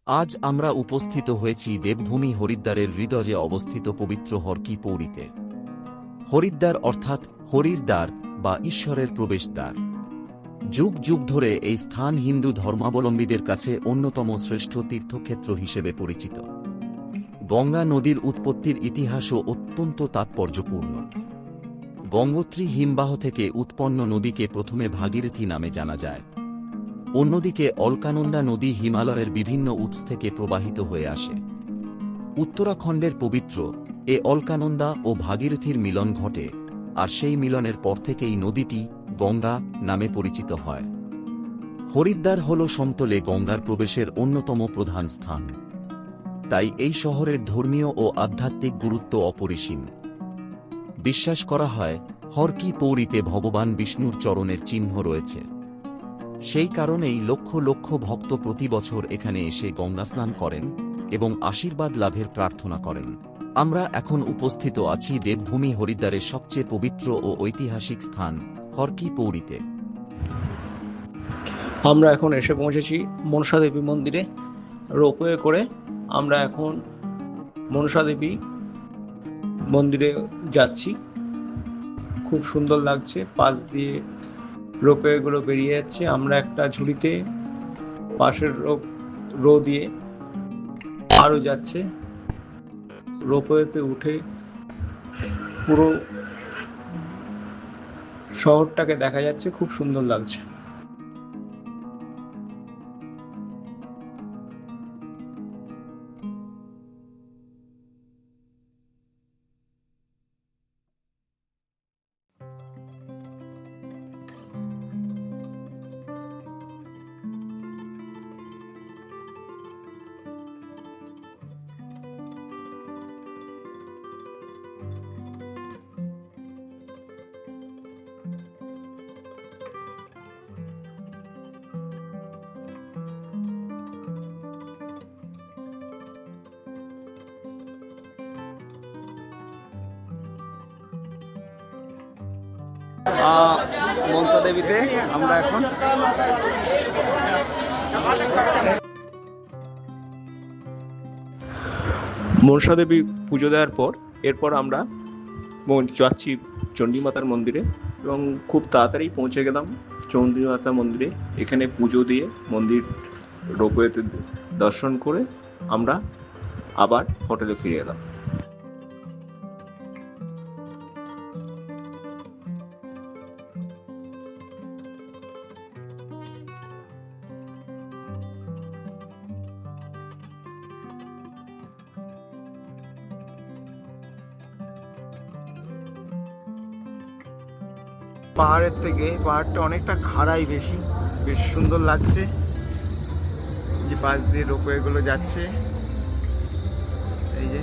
আজ আমরা উপস্থিত হয়েছি দেবভূমি হরিদ্বারের হৃদয়ে অবস্থিত পবিত্র হরকি পৌরীতে। হরিদ্বার অর্থাৎ হরির দ্বার বা ঈশ্বরের প্রবেশদ্বার। যুগ যুগ ধরে এই স্থান হিন্দু ধর্মাবলম্বীদের কাছে অন্যতম শ্রেষ্ঠ তীর্থক্ষেত্র হিসেবে পরিচিত। গঙ্গা নদীর উৎপত্তির ইতিহাসও অত্যন্ত তাৎপর্যপূর্ণ। গঙ্গোত্রী হিমবাহ থেকে উৎপন্ন নদীকে প্রথমে ভাগীরথী নামে জানা যায়। অন্যদিকে অলকানন্দা নদী হিমালয়ের বিভিন্ন উৎস থেকে প্রবাহিত হয়ে আসে। উত্তরাখণ্ডের পবিত্র এ অলকানন্দা ও ভাগীরথীর মিলন ঘটে, আর সেই মিলনের পর থেকেই নদীটি গঙ্গা নামে পরিচিত হয়। হরিদ্বার হল সমতলে গঙ্গার প্রবেশের অন্যতম প্রধান স্থান। তাই এই শহরের ধর্মীয় ও আধ্যাত্মিক গুরুত্ব অপরিসীম। বিশ্বাস করা হয়, হরকি পৌরীতে ভগবান বিষ্ণুর চরণের চিহ্ন রয়েছে। সেই কারণেই লক্ষ লক্ষ ভক্ত প্রতি বছর এখানে এসে গঙ্গাস্নান করেন এবং আশীর্বাদ লাভের প্রার্থনা করেন। আমরা এখন উপস্থিত আছি দেবভূমি হরিদ্বারের সবচেয়ে পবিত্র ও ঐতিহাসিক স্থান হরকি পৌরীতে। আমরা এখন এসে পৌঁছেছি মনসা দেবী মন্দিরে। রোপওয়ে করে আমরা এখন মনসা দেবী মন্দিরে যাচ্ছি। খুব সুন্দর লাগছে, পাশ দিয়ে রোপওয়ে গুলো বেরিয়ে যাচ্ছে। আমরা একটা ঝুড়িতে পাশের রো দিয়ে আরো যাচ্ছে। রোপওয়েতে উঠে পুরো শহরটাকে দেখা যাচ্ছে, খুব সুন্দর লাগছে। মনসা দেবীতে আমরা এখন মনসা দেবী পুজো দেওয়ার পর এরপর আমরা যাচ্ছি চণ্ডীমাতার মন্দিরে এবং খুব তাড়াতাড়ি পৌঁছে গেলাম চণ্ডীমাতা মন্দিরে। এখানে পুজো দিয়ে মন্দির রোপওয়েতে দর্শন করে আমরা আবার হোটেলে ফিরে এলাম। পাহাড়ের থেকে পাহাড়টা অনেকটা খাড়াই বেশি, বেশ সুন্দর লাগছে। যে পাশ দিয়ে রোপওয়ে গুলো যাচ্ছে, এই যে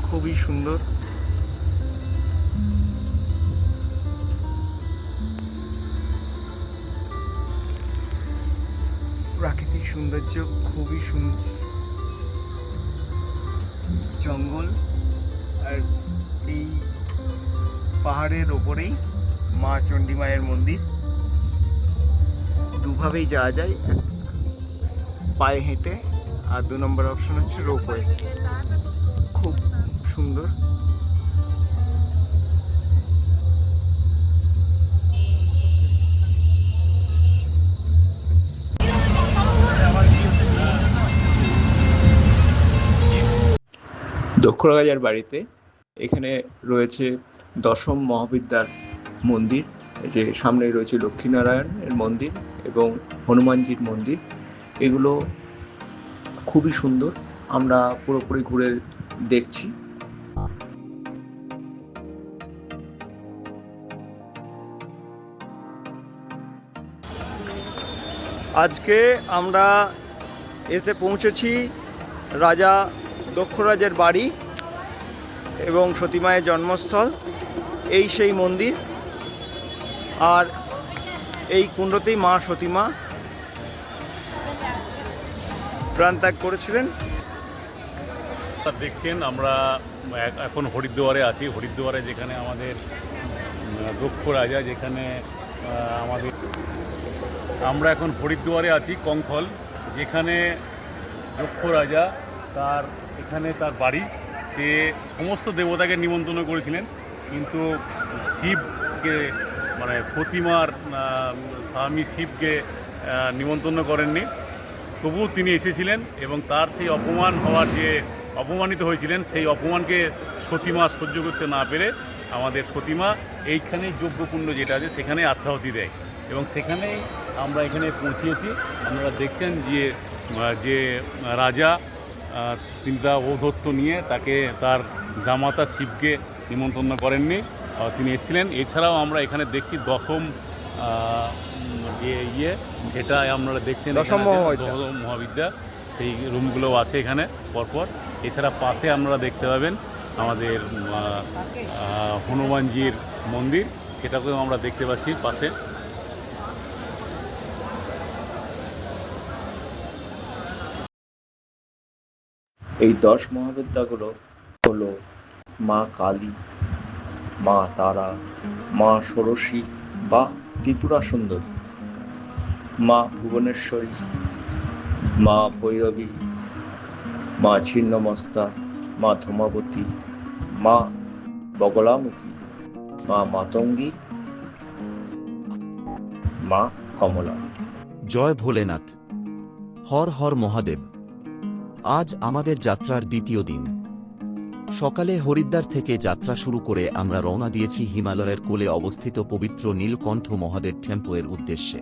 খুবই সুন্দর। প্রাকৃতিক সৌন্দর্য খুবই সুন্দর, জঙ্গল আর এই পাহাড়ের ওপরেই মা চণ্ডী মায়ের মন্দির। দুভাবেই যাওয়া যায়, পায়ে হেঁটে, আর 2 নম্বর অপশন হচ্ছে রোপওয়ে। খুব সুন্দর। দক্ষরাজার বাড়িতে এখানে রয়েছে দশম মহাবিদ্যার মন্দির, যে সামনে রয়েছে লক্ষ্মীনারায়ণের মন্দির এবং হনুমানজির মন্দির। এগুলো খুবই সুন্দর, আমরা পুরোপুরি ঘুরে দেখছি। আজকে আমরা এসে পৌঁছেছি রাজা দক্ষরাজের বাড়ি এবং সতীমায়ের জন্মস্থল। এই সেই মন্দির, আর এই কুণ্ডতেই মা সতীমা প্রাণত্যাগ করেছিলেন। দেখছেন আমরা এখন হরিদ্বারে আছি। হরিদ্বারে যেখানে আমাদের দক্ষ রাজা, যেখানে আমাদের আমরা এখন হরিদ্বারে আছি, কঙ্খল, যেখানে দক্ষ রাজা এখানে তার বাড়ি। সে সমস্ত দেবতাকে নিমন্ত্রণ করেছিলেন, কিন্তু শিবকে মানে সতীমার স্বামী শিবকে নিমন্ত্রণ করেননি। তবুও তিনি এসেছিলেন এবং তার সেই অপমানিত হয়েছিলেন, সেই অপমানকে সতীমা সহ্য করতে না পেরে আমাদের সতীমা এইখানেই যজ্ঞকুণ্ড যেটা আছে সেখানে আত্মাহুতি দেয় এবং সেখানেই আমরা এখানে পৌঁছিয়েছি। আপনারা দেখছেন যে রাজা তিনি তার ঔদ্ধত্য নিয়ে তাকে তার জামাতা শিবকে নিমন্ত্রণ করেননি, তিনি এসেছিলেন। এছাড়াও আমরা এখানে দেখছি দশম যেটা আপনারা দেখছেন দশম মহাবিদ্যা, সেই রুমগুলো আছে এখানে পরপর। এছাড়া পাশে আপনারা দেখতে পাবেন আমাদের হনুমানজির মন্দির, সেটাকেও আমরা দেখতে পাচ্ছি পাশে। এই 10 মহাবিদ্যাগুলো হলো মা কালী, মা তারা, মা ষোড়শী বা ত্রিপুরা সুন্দরী, মা ভুবনেশ্বরী, মা ভৈরবী, মা ছিন্নমস্তা, মা ধূমাবতী, মা বগলামুখী, মা মাতঙ্গী, মা কমলা। জয় ভোলেনাথ, হর হর মহাদেব। আজ আমাদের যাত্রার দ্বিতীয় দিন। সকালে হরিদ্বার থেকে যাত্রা শুরু করে আমরা রওনা দিয়েছি হিমালয়ের কোলে অবস্থিত পবিত্র নীলকণ্ঠ মহাদেব টেম্পলের উদ্দেশ্যে।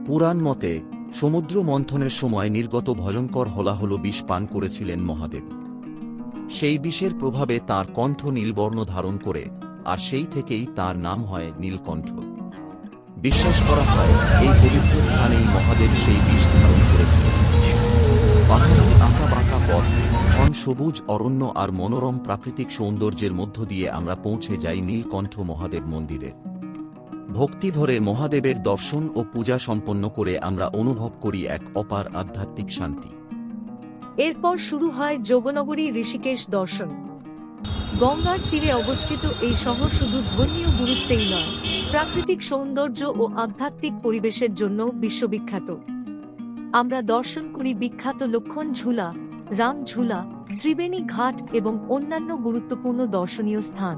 পুরাণ মতে সমুদ্র মন্থনের সময় নির্গত ভয়ঙ্কর হলাহল বিষ পান করেছিলেন মহাদেব। সেই বিষের প্রভাবে তাঁর কণ্ঠ নীলবর্ণ ধারণ করে, আর সেই থেকেই তার নাম হয় নীলকণ্ঠ। বিশ্বাস করা হয় এই পবিত্র স্থানেই মহাদেব সেই বিষ ধারণ করেছিলেন। পাহাড়ি আঁকা বাঁকা পথ, ঘন সবুজ অরণ্য আর মনোরম প্রাকৃতিক সৌন্দর্যের মধ্য দিয়ে আমরা পৌঁছে যাই নীলকণ্ঠ মহাদেব মন্দিরে। ভক্তি ভরে মহাদেবের দর্শন ও পূজা সম্পন্ন করে আমরা অনুভব করি এক অপার আধ্যাত্মিক শান্তি। এরপর শুরু হয় যোগনগরী ঋষিকেশ দর্শন। গঙ্গার তীরে অবস্থিত এই শহর শুধু ধর্মীয় গুরুত্বেই নয়, প্রাকৃতিক সৌন্দর্য ও আধ্যাত্মিক পরিবেশের জন্য বিশ্ববিখ্যাত। আমরা দর্শন করি বিখ্যাত লক্ষণ ঝুলা, রাম ঝুলা, ত্রিবেণী ঘাট এবং অন্যান্য গুরুত্বপূর্ণ দর্শনীয় স্থান।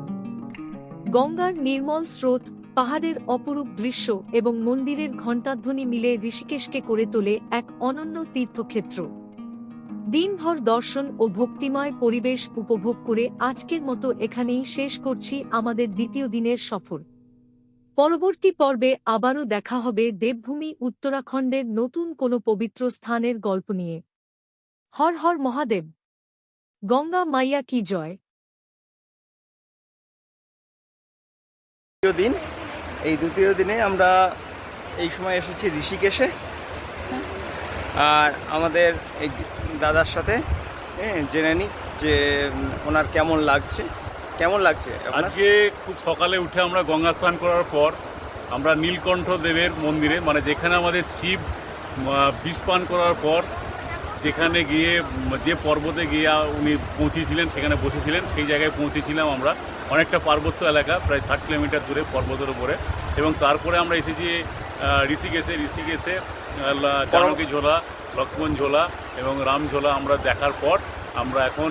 গঙ্গার নির্মল স্রোত, পাহাড়ের অপরূপ দৃশ্য এবং মন্দিরের ঘণ্টাধ্বনি মিলে ঋষিকেশকে করে তোলে এক অনন্য তীর্থক্ষেত্র। দিনভর দর্শন ও ভক্তিময় পরিবেশ উপভোগ করে আজকের মতো এখানেই শেষ করছি আমাদের দ্বিতীয় দিনের সফর। পরবর্তী পর্বে আবারও দেখা হবে দেবভূমি উত্তরাখণ্ডের নতুন কোনো পবিত্র স্থানের গল্প নিয়ে। হর হর মহাদেব, গঙ্গা মাইয়া কি জয়। দ্বিতীয় দিন, এই দ্বিতীয় দিনে আমরা এই সময় এসেছি ঋষিকেশে, আর আমাদের এই দাদার সাথে জেনে নিই যে ওনার কেমন লাগছে। আজকে খুব সকালে উঠে আমরা গঙ্গা স্নান করার পর আমরা নীলকণ্ঠ দেবের মন্দিরে, মানে যেখানে আমাদের শিব বিষ পান করার পর যেখানে গিয়ে যে পর্বতে গিয়ে উনি পৌঁছেছিলেন, সেখানে বসেছিলেন, সেই জায়গায় পৌঁছেছিলাম আমরা। অনেকটা পার্বত্য এলাকা, প্রায় 60 কিলোমিটার দূরে পর্বতের উপরে। এবং তারপরে আমরা এসেছি ঋষিকেশে জানকী ঝোলা, লক্ষ্মণ ঝোলা এবং রাম ঝোলা আমরা দেখার পর আমরা এখন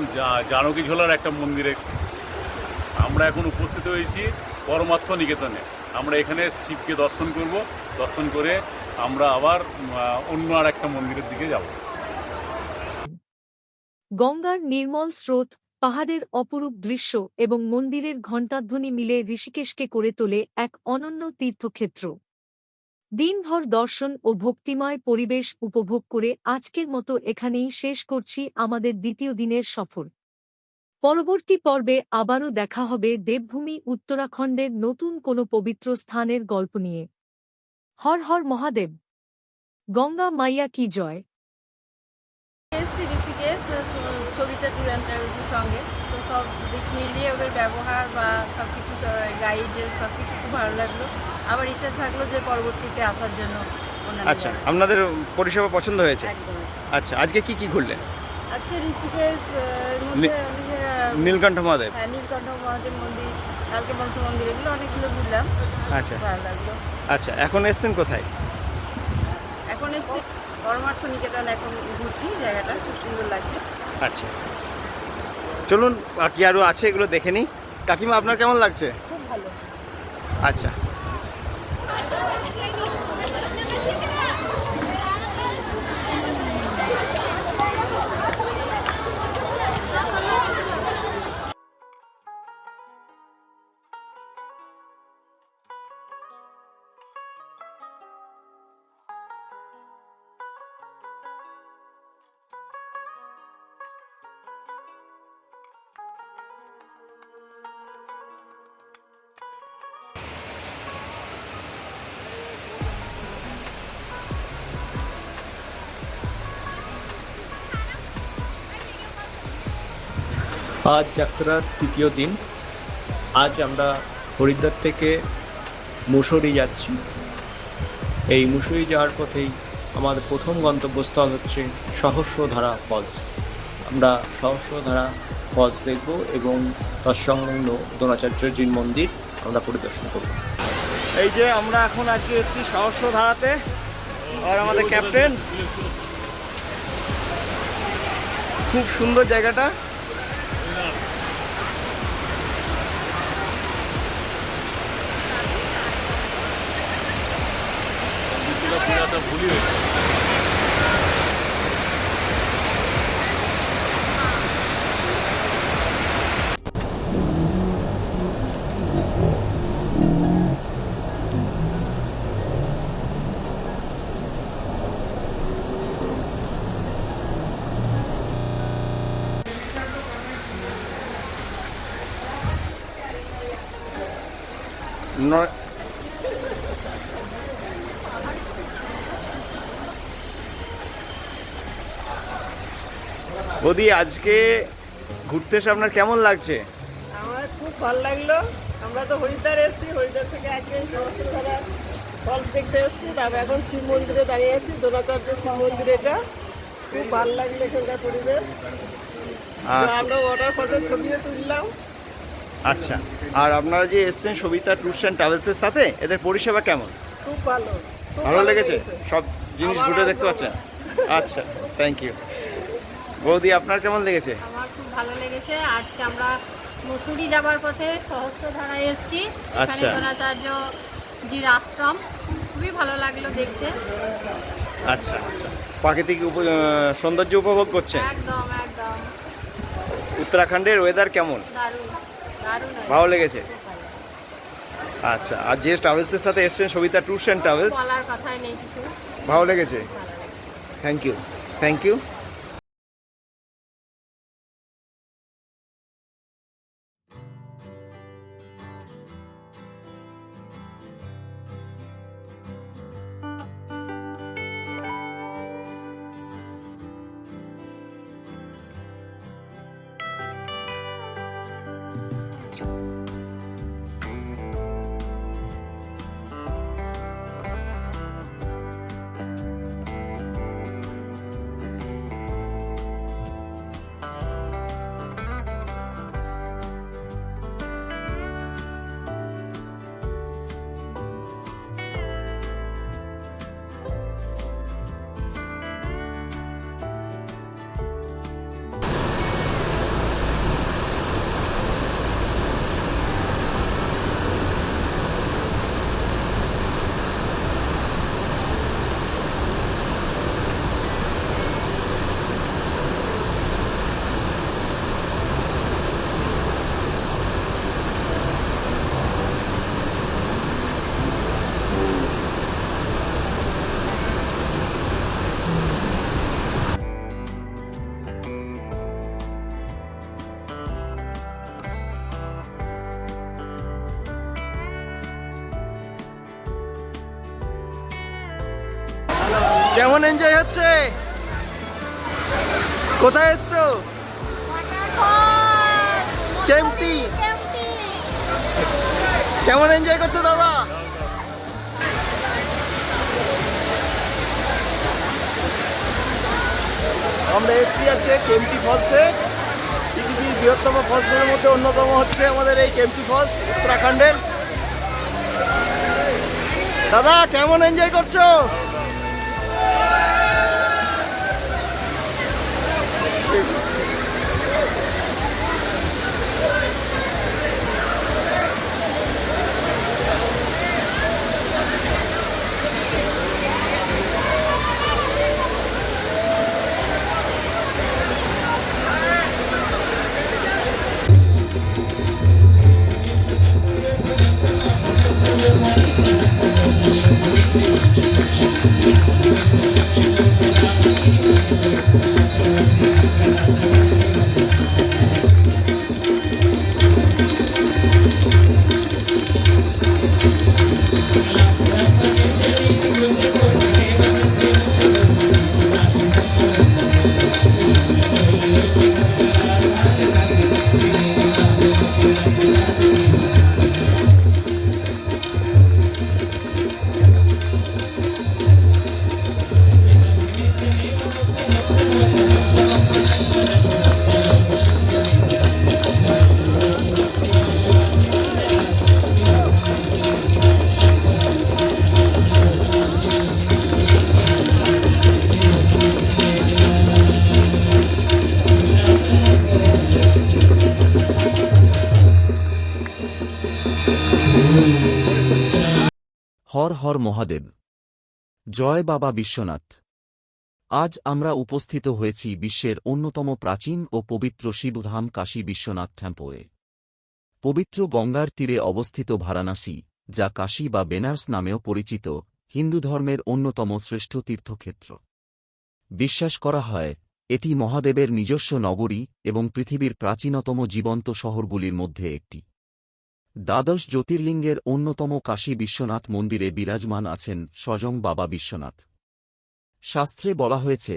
জানকী ঝোলার একটা মন্দিরে আমরা এখন উপস্থিত হয়েছি পরমার্থ নিকেতনে। আমরা এখানে শিবকে দর্শন করে আমরা আবার অন্য আর একটা মন্দিরের দিকে যাব। গঙ্গার নির্মল স্রোত, পাহাড়ের অপরূপ দৃশ্য এবং মন্দিরের ঘণ্টাধ্বনি মিলে ঋষিকেশকে করে তোলে এক অনন্য তীর্থক্ষেত্র। দিনভর দর্শন ও ভক্তিময় পরিবেশ উপভোগ করে আজকের মতো এখানেই শেষ করছি আমাদের দ্বিতীয় দিনের সফর। পরবর্তী পর্বে আবারও দেখা হবে দেবভূমি উত্তরাখণ্ডের নতুন কোনো পবিত্র স্থানের গল্প নিয়ে। হর হর মহাদেব, গঙ্গা মাইয়া কি জয়। ঋষিকেশ ছবিতে তুলে ট্রাভেলসের সঙ্গে তো সব দিক মিলিয়ে ওদের ব্যবহার বা সব কিছু গাইড সব কিছু খুব ভালো লাগলো। আবার ইচ্ছা থাকলো যে পরবর্তীতে আসার জন্য। আচ্ছা, আপনাদের পরিষেবা পছন্দ হয়েছে? একদম। আচ্ছা, আজকে কি ঘুরলেন? আজকে ঋষিকেশ নীলকণ্ঠ মহাদেব, নীলকণ্ঠ মহাদেব মন্দির, কালকে বংশ মন্দির, এগুলো অনেকগুলো ঘুরলাম, আচ্ছা ভালো লাগলো। আচ্ছা, এখন এসছেন কোথায়? এখন এসছি পরমার্থ নিকেতন, এখন ঘুরছি, জায়গাটা খুব সুন্দর লাগছে। আচ্ছা, চলুন আর কি আরও আছে এগুলো দেখে নিই। কাকিমা, আপনার কেমন লাগছে? খুব ভালো। আচ্ছা, আজ যাত্রার তৃতীয় দিন। আজ আমরা হরিদ্বার থেকে মুসৌরি যাচ্ছি। এই মুসৌরি যাওয়ার পথেই আমাদের প্রথম গন্তব্যস্থল হচ্ছে সহস্রধারা ফলস। আমরা সহস্রধারা ফলস দেখব এবং তৎসংলগ্ন দ্রোণাচার্যজির মন্দির আমরা পরিদর্শন করব। এই যে আমরা এখন আজকে এসেছি সহস্রধারাতে, আর আমাদের ক্যাপ্টেন। খুব সুন্দর জায়গাটা। ভুলি হয়েছে। বৌদি, আজকে ঘুরতে এসে আপনার কেমন লাগছে? আমার খুব ভালো লাগলো। আমরা তো হরিদ্বার এসেছি, হরিদ্বার থেকে আজকে সহস্রধারা ফলস দেখতে এসেছি। তারপর এখন শিব মন্দিরে দাঁড়িয়ে আছি, দ্রোণাচার্য শিব মন্দির। এটা খুব ভালো লাগলো, এখানকার পরিবেশ। আমরা ওয়াটার ফলের ছবিও তুললাম। আচ্ছা, আর আপনারা যে এসছেন সবিতা ট্যুরস অ্যান্ড ট্রাভেলসের সাথে, এদের পরিষেবা কেমন? খুব ভালো, খুব ভালো লেগেছে? সব জিনিস ঘুরে দেখতে পাচ্ছেন? আচ্ছা, থ্যাংক ইউ। বৌদি, আপনার কেমন লেগেছে? আমার খুব ভালো লেগেছে। আজকে আমরা মসুরি যাবার পথে সহস্রধারায় এসেছি। এখানে আচ্ছা। দ্রোণাচার্যজির আশ্রম, খুবই ভালো লাগলো দেখতে। আচ্ছা আচ্ছা, প্রাকৃতিক সৌন্দর্য উপভোগ করছেন? একদম একদম উত্তরাখণ্ডের ওয়েদার কেমন? দারুণ দারুণ হয়েছে। ভালো লেগেছে? খুব ভালো। আচ্ছা, আর যে ট্রাভেলসের সাথে এসছেন সবিতা ট্যুরস অ্যান্ড ট্রাভেলস, বলার কথাই নেই কিছু, ভালো লেগেছে? ভালো লেগেছে। Thank you, thank you. কেমন এনজয় হচ্ছে? কোথায় এসছো? কেম্পটি। কেমন এনজয় করছো দাদা? আমরা এসছি আজকে কেম্পটি ফলসে। বৃহত্তম ফলসগুলোর মধ্যে অন্যতম হচ্ছে আমাদের এই কেম্পটি ফলস উত্তরাখণ্ডের। দাদা কেমন এনজয় করছো? হর হর মহাদেব, জয় বাবা বিশ্বনাথ। আজ আমরা উপস্থিত হয়েছি বিশ্বের অন্যতম প্রাচীন ও পবিত্র শিবধাম কাশী বিশ্বনাথ টেম্পলে। পবিত্র গঙ্গার তীরে অবস্থিত বারাণসী, যা কাশী বা বেনারস নামেও পরিচিত, হিন্দু ধর্মের অন্যতম শ্রেষ্ঠ তীর্থক্ষেত্র। বিশ্বাস করা হয় এটি মহাদেবের নিজস্ব নগরী এবং পৃথিবীর প্রাচীনতম জীবন্ত শহরগুলির মধ্যে একটি। দ্বাদশ জ্যোতির্লিঙ্গের অন্যতম কাশী বিশ্বনাথ মন্দিরে বিরাজমান আছেন স্বয়ং বাবা বিশ্বনাথ। শাস্ত্রে বলা হয়েছে